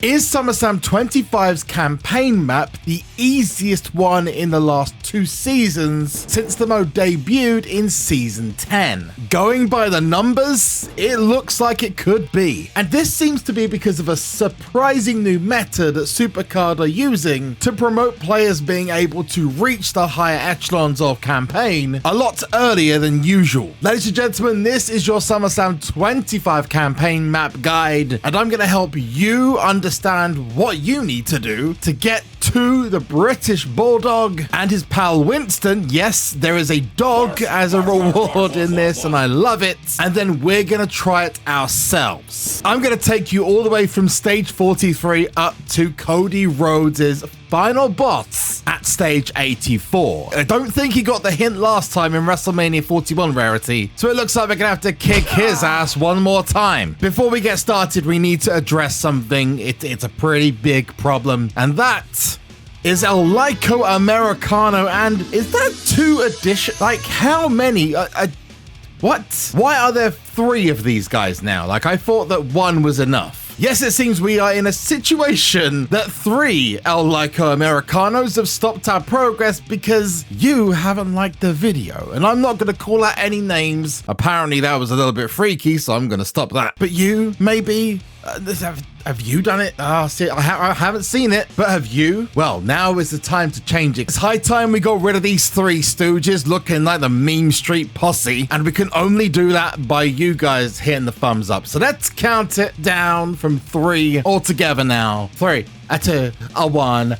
Is SummerSlam 25's campaign map the easiest one in the last 2 seasons since the mode debuted in Season 10? Going by the numbers, it looks like it could be. And this seems to be because of a surprising new meta that SuperCard are using to promote players being able to reach the higher echelons of campaign a lot earlier than usual. Ladies and gentlemen, this is your SummerSlam 25 campaign map guide, and I'm going to help you understand what you need to do to get to the British Bulldog and his pal Winston. Yes, there is a dog as a reward in this, and I love it. And then we're going to try it ourselves. I'm going to take you all the way from stage 43 up to Cody Rhodes' final boss at stage 84. I don't think he got the hint last time in Wrestlemania 41 Rarity, so it looks like we're gonna have to kick his ass one more time. Before we get started, we need to address something. It's a pretty big problem, and that is El Liko Americano. And is that 2 additions? Like, how many? What? Why are there 3 of these guys now? Like, I thought that 1 was enough. Yes, it seems we are in a situation that 3 El Liko Americanos have stopped our progress because you haven't liked the video. And I'm not going to call out any names. Apparently that was a little bit freaky, so I'm going to stop that. But you, maybe, have you done it? See, I haven't seen it, but have you? Well, now is the time to change it. It's high time we got rid of these 3 stooges looking like the meme street posse, and we can only do that by you guys hitting the thumbs up. So let's count it down from 3 altogether now. 3, a 2, a 1.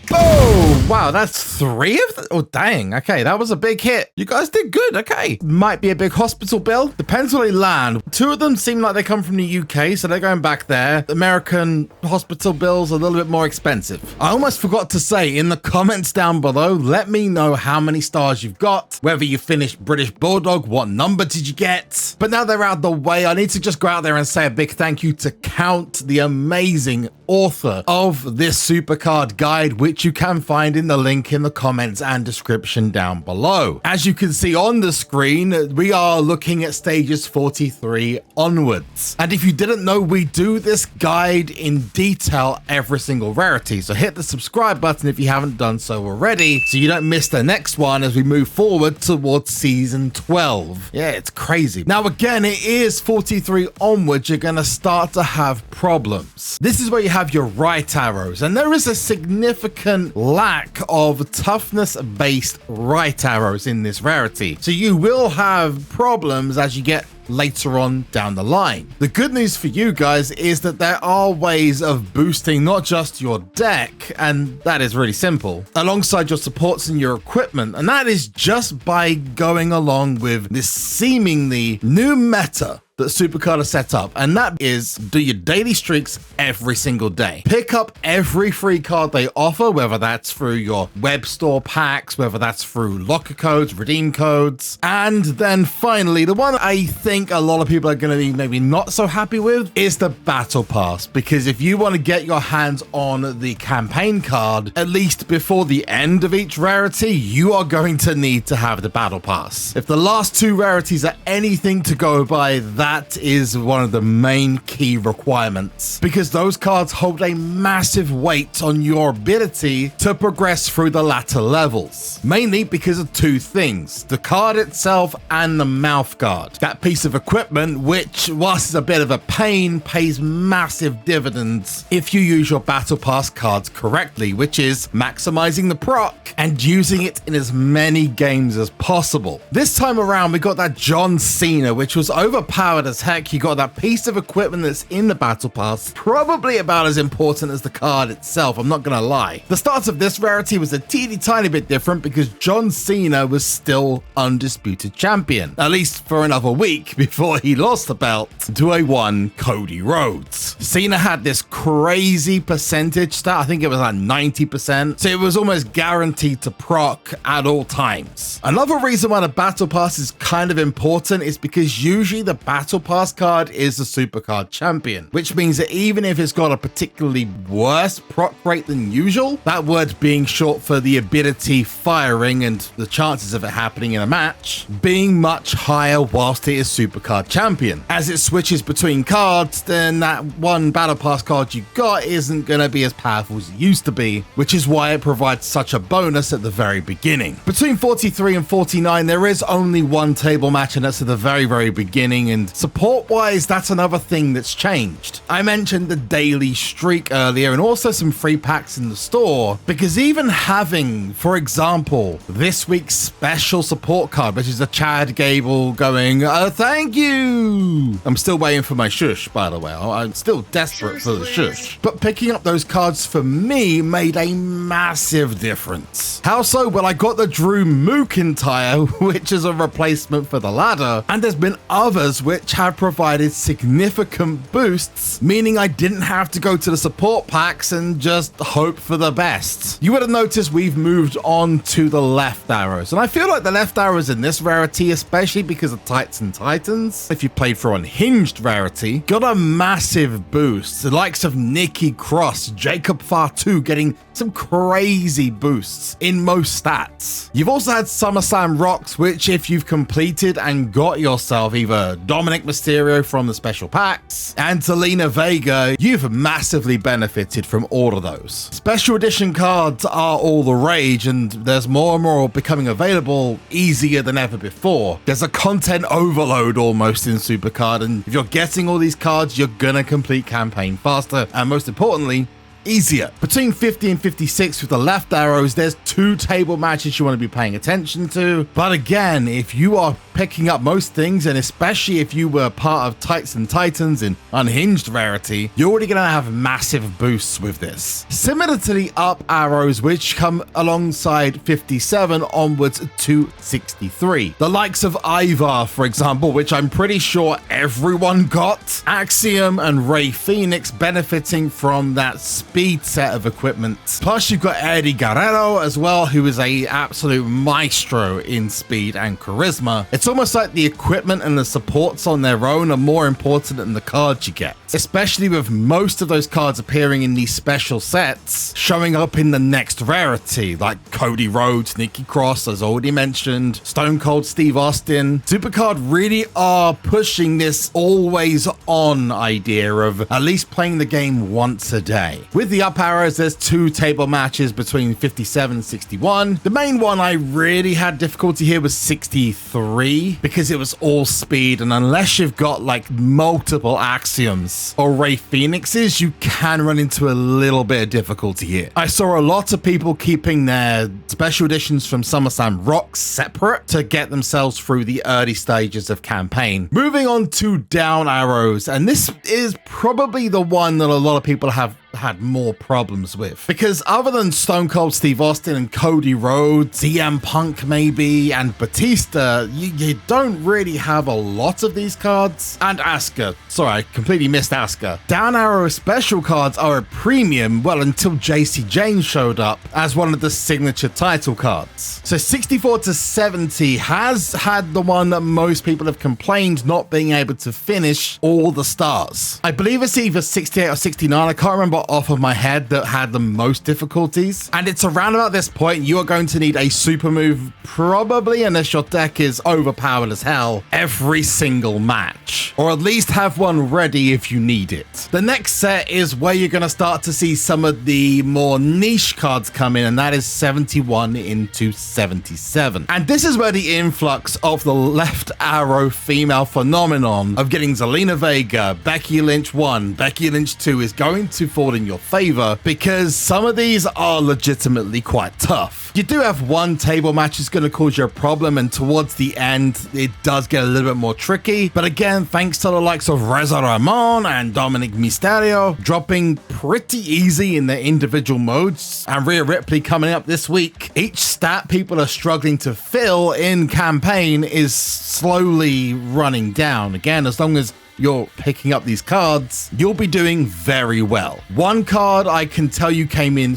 Boom! Wow, that's 3 of them? Oh, dang. Okay, that was a big hit. You guys did good. Okay. Might be a big hospital bill. Depends where they land. 2 of them seem like they come from the UK, so they're going back there. The American hospital bills are a little bit more expensive. I almost forgot to say in the comments down below, let me know how many stars you've got, whether you finished British Bulldog, what number did you get? But now they're out the way, I need to just go out there and say a big thank you to Count, the amazing author of this SuperCard guide, which you can find in the link in the comments and description down below. As you can see on the screen, we are looking at stages 43 onwards. And if you didn't know, we do this guide in detail every single rarity. So hit the subscribe button if you haven't done so already, so you don't miss the next one as we move forward towards season 12. Yeah, it's crazy. Now, again, it is 43 onwards. You're going to start to have problems. This is where you have your right arrows, and there is a significant lack of toughness based right arrows in this rarity, so you will have problems as you get later on down the line. The good news for you guys is that there are ways of boosting not just your deck, and that is really simple, alongside your supports and your equipment, and that is just by going along with this seemingly new meta that SuperCard has set up, and that is do your daily streaks every single day. Pick up every free card they offer, whether that's through your web store packs, whether that's through locker codes, redeem codes, and then finally, the one I think a lot of people are going to be maybe not so happy with is the battle pass, because if you want to get your hands on the campaign card, at least before the end of each rarity, you are going to need to have the battle pass. If the last 2 rarities are anything to go by, that is one of the main key requirements, because those cards hold a massive weight on your ability to progress through the latter levels, mainly because of 2 things: the card itself and the mouth guard. That piece of equipment, which whilst it's a bit of a pain, pays massive dividends if you use your battle pass cards correctly, which is maximizing the proc and using it in as many games as possible. This time around, we got that John Cena, which was overpowered as heck. You got that piece of equipment that's in the battle pass, probably about as important as the card itself, I'm not gonna lie. The start of this rarity was a teeny tiny bit different because John Cena was still undisputed champion, at least for another week before he lost the belt to a one Cody Rhodes. Cena had this crazy percentage stat, I think it was like 90%, so it was almost guaranteed to proc at all times. Another reason why the battle pass is kind of important is because usually the battle Battle Pass card is the SuperCard champion, which means that even if it's got a particularly worse proc rate than usual, that word being short for the ability firing and the chances of it happening in a match, being much higher whilst it is SuperCard champion. As it switches between cards, then that one Battle Pass card you got isn't going to be as powerful as it used to be, which is why it provides such a bonus at the very beginning. Between 43 and 49, there is only one table match, and that's at the very beginning, and support-wise, that's another thing that's changed. I mentioned the daily streak earlier, and also some free packs in the store, because even having, for example, this week's special support card, which is a Chad Gable going, thank you! I'm still waiting for my shush, by the way. I'm still desperate for the shush. But picking up those cards for me made a massive difference. How so? Well, I got the Drew McIntyre, which is a replacement for the ladder, and there's been others which have provided significant boosts, meaning I didn't have to go to the support packs and just hope for the best. You would have noticed we've moved on to the left arrows, and I feel like the left arrows in this rarity, especially because of Tights and Titans, if you played for Unhinged rarity, got a massive boost. The likes of Nikki Cross, Jacob Fatu getting some crazy boosts in most stats. You've also had SummerSlam Rocks, which if you've completed and got yourself either Dominic Mysterio from the special packs and Zelina Vega, you've massively benefited from all of those. Special edition cards are all the rage, and there's more and more becoming available easier than ever before. There's a content overload almost in SuperCard, and if you're getting all these cards, you're gonna complete campaign faster, and most importantly, easier. Between 50 and 56 with the left arrows, there's 2 table matches you want to be paying attention to. But again, if you are picking up most things, and especially if you were part of Tights and Titans in Unhinged rarity, you're already going to have massive boosts with this. Similar to the up arrows, which come alongside 57 onwards to 63. The likes of Ivar, for example, which I'm pretty sure everyone got. Axiom and Rey Fenix benefiting from that speed set of equipment. Plus you've got Eddie Guerrero as well, who is a absolute maestro in speed and charisma. It's almost like the equipment and the supports on their own are more important than the cards you get, especially with most of those cards appearing in these special sets showing up in the next rarity, like Cody Rhodes, Nikki Cross, as already mentioned, Stone Cold Steve Austin. SuperCard really are pushing this always on idea of at least playing the game once a day. With the up arrows, there's 2 table matches between 57 and 61. The main one I really had difficulty here was 63, because it was all speed, and unless you've got like multiple Axioms or Rey Phoenixes, you can run into a little bit of difficulty here. I saw a lot of people keeping their special editions from SummerSlam Rocks separate to get themselves through the early stages of campaign. Moving on to down arrows, and this is probably the one that a lot of people have had more problems with, because other than Stone Cold Steve Austin and Cody Rhodes, CM Punk maybe, and Batista, you don't really have a lot of these cards. And Asuka, sorry, I completely missed Asuka. Down arrow special cards are a premium, well, until JC Jane showed up as one of the signature title cards. So 64 to 70 has had the one that most people have complained not being able to finish all the stars. I believe it's either 68 or 69, I can't remember off of my head, that had the most difficulties. And it's around about this point you are going to need a super move, probably, unless your deck is overpowered as hell, every single match, or at least have one ready if you need it. The next set is where you're going to start to see some of the more niche cards come in, and that is 71 into 77. And this is where the influx of the left arrow female phenomenon of getting Zelina Vega, Becky Lynch 1, Becky Lynch 2 is going to fall in your favor, because some of these are legitimately quite tough. You do have one table match is going to cause you a problem, and towards the end it does get a little bit more tricky, but again, thanks to the likes of Reza Ramon and Dominic Mysterio dropping pretty easy in their individual modes, and Rhea Ripley coming up this week, each stat people are struggling to fill in campaign is slowly running down. Again, as long as you're picking up these cards, you'll be doing very well. One card I can tell you came in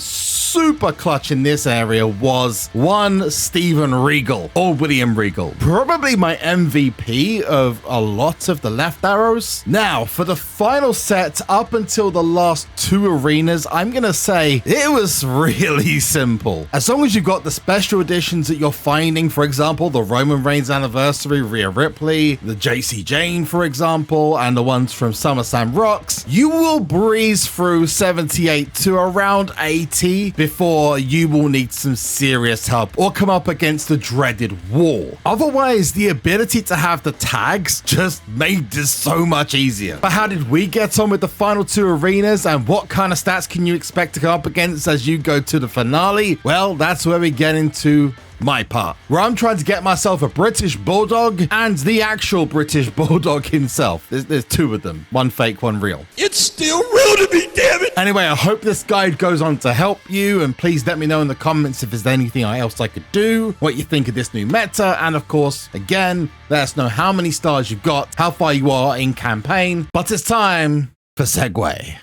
super clutch in this area was one Steven Regal, or William Regal. Probably my MVP of a lot of the left arrows. Now, for the final set, up until the last two arenas, I'm gonna say it was really simple. As long as you've got the special editions that you're finding, for example, the Roman Reigns anniversary, Rhea Ripley, the JC Jane, for example, and the ones from SummerSlam Rocks, you will breeze through 78 to around 80 before you will need some serious help or come up against the dreaded wall. Otherwise, the ability to have the tags just made this so much easier. But how did we get on with the final two arenas, and what kind of stats can you expect to come up against as you go to the finale? Well, that's where we get into my part, where I'm trying to get myself a British Bulldog and the actual British Bulldog himself. There's two of them, one fake, one real. It's still real to me, damn it! Anyway, I hope this guide goes on to help you, and please let me know in the comments if there's anything else I could do, what you think of this new meta, and of course, again, let us know how many stars you've got, how far you are in campaign. But it's time for Segue.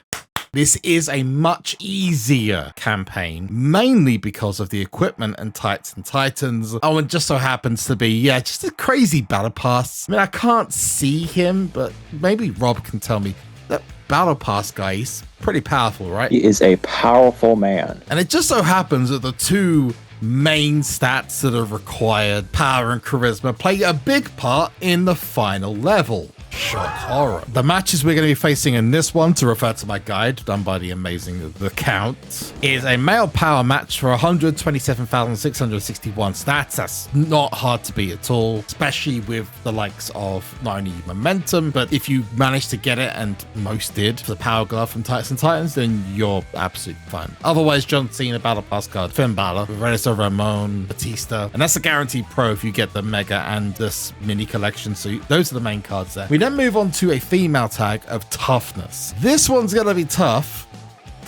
This is a much easier campaign, mainly because of the equipment and Tights and Titans. Oh, and just so happens to be, yeah, just a crazy battle pass. I mean, I can't see him, but maybe Rob can tell me. That battle pass guy, he's pretty powerful, right? He is a powerful man. And it just so happens that the two main stats that are required, power and charisma, play a big part in the final level. Shock horror. The matches we're going to be facing in this one, to refer to my guide done by the amazing The Count, is a male power match for 127,661 stats. That's not hard to beat at all, especially with the likes of not only momentum, but if you manage to get it, and most did, for the power glove from Tights and Titans, then you're absolutely fine. Otherwise, John Cena battle pass card, Finn Balor, Renato Ramon, Batista, and that's a guaranteed pro if you get the mega and this mini collection. So those are the main cards there. We then move on to a female tag of toughness. This one's gonna be tough.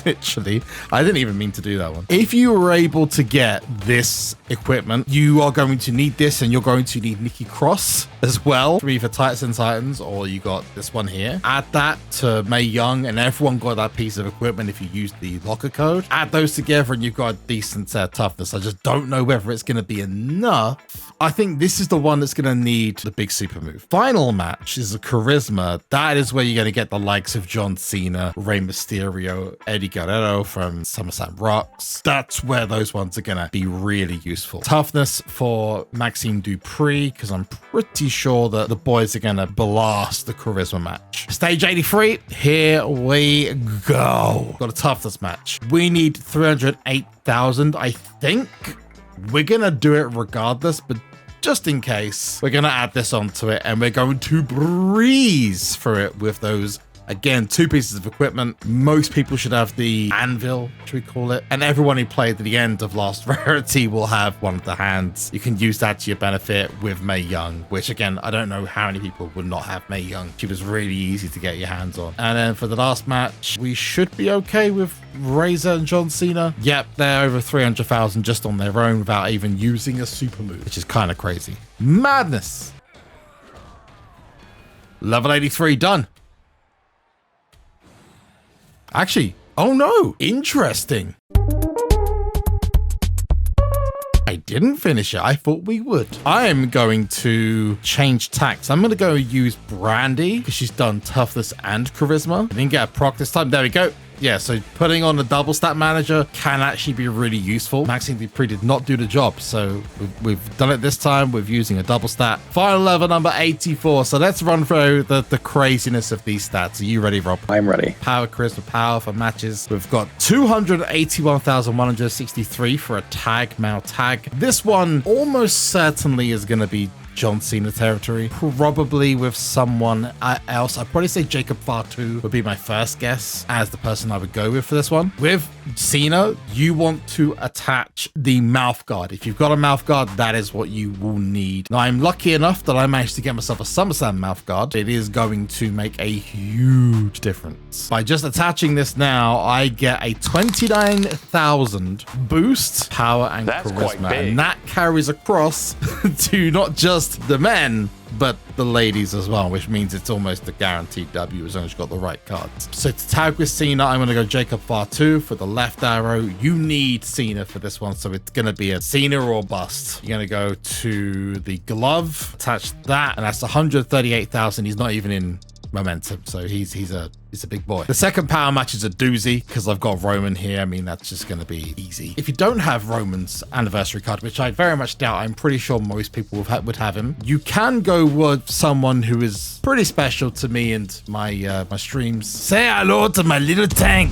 Literally, I didn't even mean to do that one. If you were able to get this equipment, you are going to need this, and you're going to need Nikki Cross as well, for either Tights and Titans, or you got this one here. Add that to Mae Young, and everyone got that piece of equipment if you use the locker code. Add those together, and you've got a decent toughness. I just don't know whether it's going to be enough. I think this is the one that's going to need the big super move. Final match is a charisma. That is where you're going to get the likes of John Cena, Rey Mysterio, Eddie Guerrero from SummerSlam Rocks. That's where those ones are going to be really useful. Toughness for Maxime Dupree, because I'm pretty sure that the boys are going to blast the charisma match. Stage 83, here we go. Got a toughness match. We need 308,000, I think. We're going to do it regardless, but just in case, we're going to add this onto it, and we're going to breeze through it with those, again, two pieces of equipment. Most people should have the anvil, should we call it? And everyone who played at the end of last Rarity will have one of the hands. You can use that to your benefit with Mae Young, which again, I don't know how many people would not have Mae Young. She was really easy to get your hands on. And then for the last match, we should be okay with Razor and John Cena. Yep, they're over 300,000 just on their own without even using a super move, which is kind of crazy. Madness. Level 83 done. Actually, oh no, interesting. I didn't finish it. I thought we would. I am going to change tacks. I'm going to go use Brandy because she's done toughness and charisma. I didn't get a proc this time. There we go. Yeah, so putting on a double stat manager can actually be really useful. Maxime Dupree did not do the job, so we've done it this time with using a double stat. Final level number 84. So let's run through the craziness of these stats. Are you ready, Rob? I'm ready. Power, charisma, power for matches. We've got 281,163 for a tag, male tag. This one almost certainly is going to be John Cena territory, probably with someone else. I'd probably say Jacob Fatu would be my first guess as the person I would go with for this one. With Cena, you want to attach the mouth guard. If you've got a mouth guard, that is what you will need. Now, I'm lucky enough that I managed to get myself a SummerSlam mouth guard. It is going to make a huge difference. By just attaching this now, I get a 29,000 boost, power, and charisma. And that carries across to not just the men, but the ladies as well, which means it's almost a guaranteed W as long as you've got the right cards. So to tag with Cena, I'm going to go Jacob Fatu for the left arrow. You need Cena for this one, so it's going to be a Cena or bust. You're going to go to the glove, attach that, and that's 138,000. He's not even in momentum, so he's a big boy. The second power match is a doozy because I've got Roman here. I mean, that's just going to be easy. If you don't have Roman's anniversary card, which I very much doubt, I'm pretty sure most people would have him, you can go with someone who is pretty special to me and my my streams. Say hello to my little tank.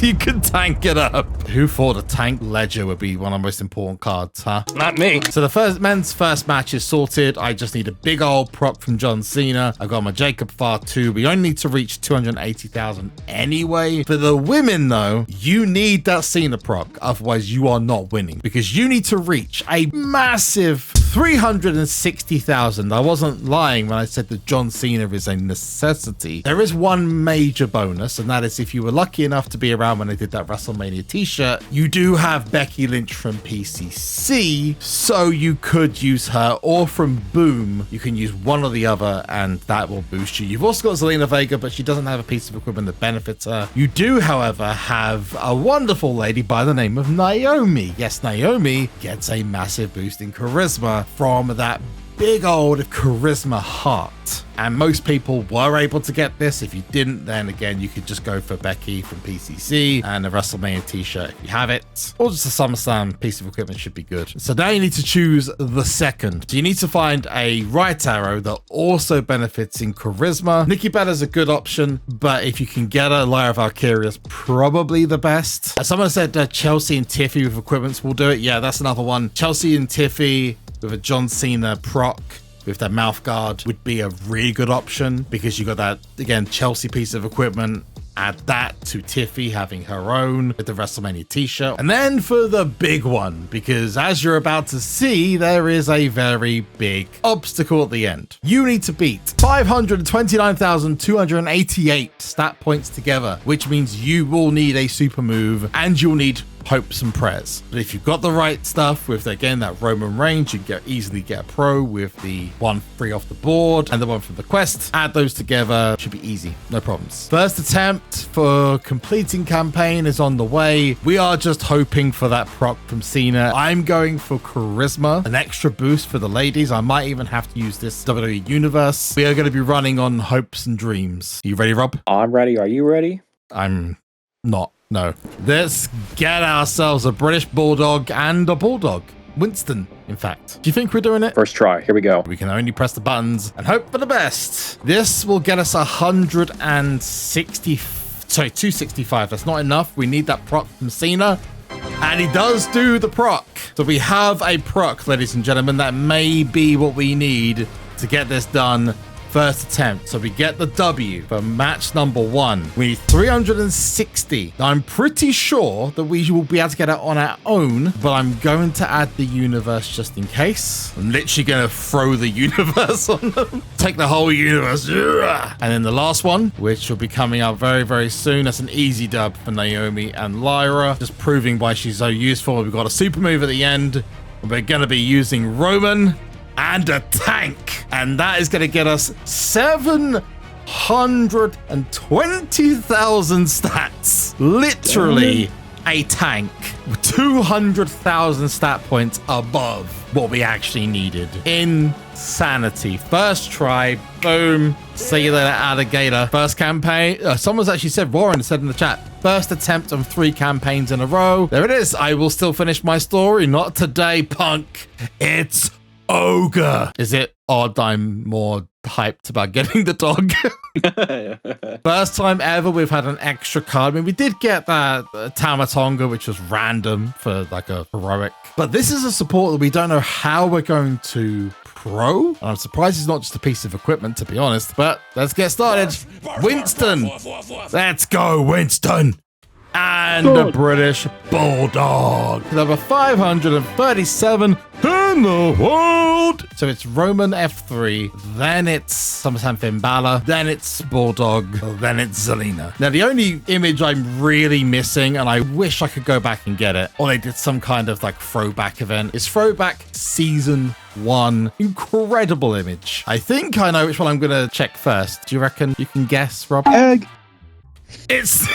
You can tank it up. Who thought a tank ledger would be one of the most important cards, huh? Not me. So the men's first match is sorted. I just need a big old proc from John Cena. I've got my Jacob Fatu. We only need to reach 280,000 anyway. For the women though, you need that Cena proc, otherwise you are not winning, because you need to reach a massive 360,000. I wasn't lying when I said that John Cena is a necessity. There is one major bonus, and that is if you were lucky enough to be around when I did that WrestleMania t-shirt, you do have Becky Lynch from PCC, so you could use her, or from Boom, you can use one or the other, and that will boost you. You've also got Zelina Vega, but she doesn't have a piece of equipment that benefits her. You do, however, have a wonderful lady by the name of Naomi. Yes, Naomi gets a massive boost in charisma from that big old charisma heart. And most people were able to get this. If you didn't, then again, you could just go for Becky from PCC and a WrestleMania t-shirt if you have it, or just a SummerSlam piece of equipment should be good. So now you need to choose the second. So you need to find a right arrow that also benefits in charisma. Nikki Bella's a good option, but if you can get a Lyra Valkyria's probably the best. Someone said Chelsea and Tiffy with equipments will do it. Yeah, that's another one. Chelsea and Tiffy with a John Cena proc with that mouth guard would be a really good option, because you got that, again, Chelsea piece of equipment. Add that to Tiffy having her own with the WrestleMania t-shirt. And then for the big one, because as you're about to see, there is a very big obstacle at the end. You need to beat 529,288 stat points together, which means you will need a super move and you'll need hopes and prayers. But if you've got the right stuff with, again, that Roman Reigns, you can easily get a pro with the one free off the board and the one from the quest. Add those together, should be easy, no problems. First attempt for completing campaign is on the way. We are just hoping for that proc from Cena. I'm going for charisma, an extra boost for the ladies. I might even have to use this WWE Universe. We are going to be running on hopes and dreams. Are you ready, Rob? I'm ready. Are you ready? I'm not. No. Let's get ourselves a British Bulldog and a Bulldog. Winston, in fact. Do you think we're doing it? First try. Here we go. We can only press the buttons and hope for the best. This will get us 265. That's not enough. We need that proc from Cena. And he does do the proc. So we have a proc, ladies and gentlemen. That may be what we need to get this done. First attempt. So we get the W for match number 1. We need 360. Now, I'm pretty sure that we will be able to get it on our own, but I'm going to add the universe just in case. I'm literally going to throw the universe on them. Take the whole universe. And then the last one, which will be coming out very, very soon. That's an easy dub for Naomi and Lyra. Just proving why she's so useful. We've got a super move at the end. We're going to be using Roman and a tank, and that is going to get us 720,000 stats. Literally a tank with 200,000 stat points above what we actually needed. Insanity. First try, boom. See you later, alligator. First campaign. Someone's actually said, Warren said in the chat, first attempt on 3 campaigns in a row. There it is. I will still finish my story. Not today, punk. It's ogre. Is it odd I'm more hyped about getting the dog? First time ever we've had an extra card. I mean, we did get that Tamatonga, which was random for like a heroic, but this is a support that we don't know how we're going to pro. And I'm surprised it's not just a piece of equipment, to be honest, but let's get started. Winston. Let's go, Winston. and the British Bulldog. Number 537 in the world. So it's Roman F3, then it's SummerSlam Finn Balor, then it's Bulldog, then it's Zelina. Now, the only image I'm really missing, and I wish I could go back and get it, or they did some kind of like throwback event, is Throwback Season 1. Incredible image. I think I know which one I'm going to check first. Do you reckon you can guess, Rob? Egg. It's...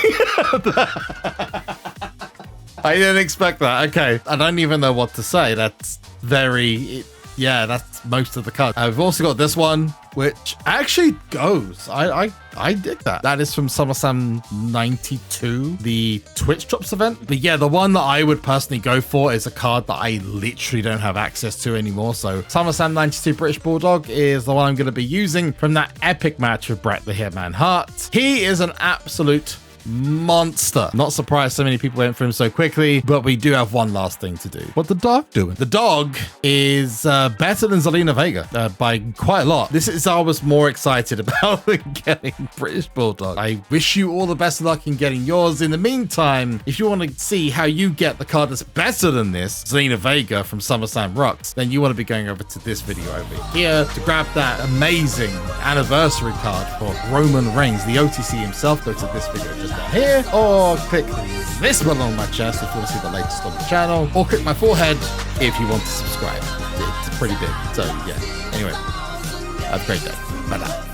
I didn't expect that. Okay. I don't even know what to say. That's very... yeah, that's most of the card. I've also got this one, which actually goes. I dig that. That is from SummerSlam 92, the Twitch Drops event. But yeah, the one that I would personally go for is a card that I literally don't have access to anymore. So SummerSlam 92 British Bulldog is the one I'm going to be using from that epic match with Bret the Hitman Hart. He is an absolute monster. Not surprised so many people went for him so quickly, but we do have one last thing to do. What the dog doing? The dog is better than Zelina Vega by quite a lot. This is I was more excited about than getting British Bulldog. I wish you all the best of luck in getting yours. In the meantime, if you want to see how you get the card that's better than this, Zelina Vega from SummerSlam Rocks, then you want to be going over to this video over here to grab that amazing anniversary card for Roman Reigns, the OTC himself. Go to this video just down here, or click this button on my chest if you want to see the latest on the channel, or click my forehead if you want to subscribe. It's pretty big. So yeah, anyway, have a great day. Bye now.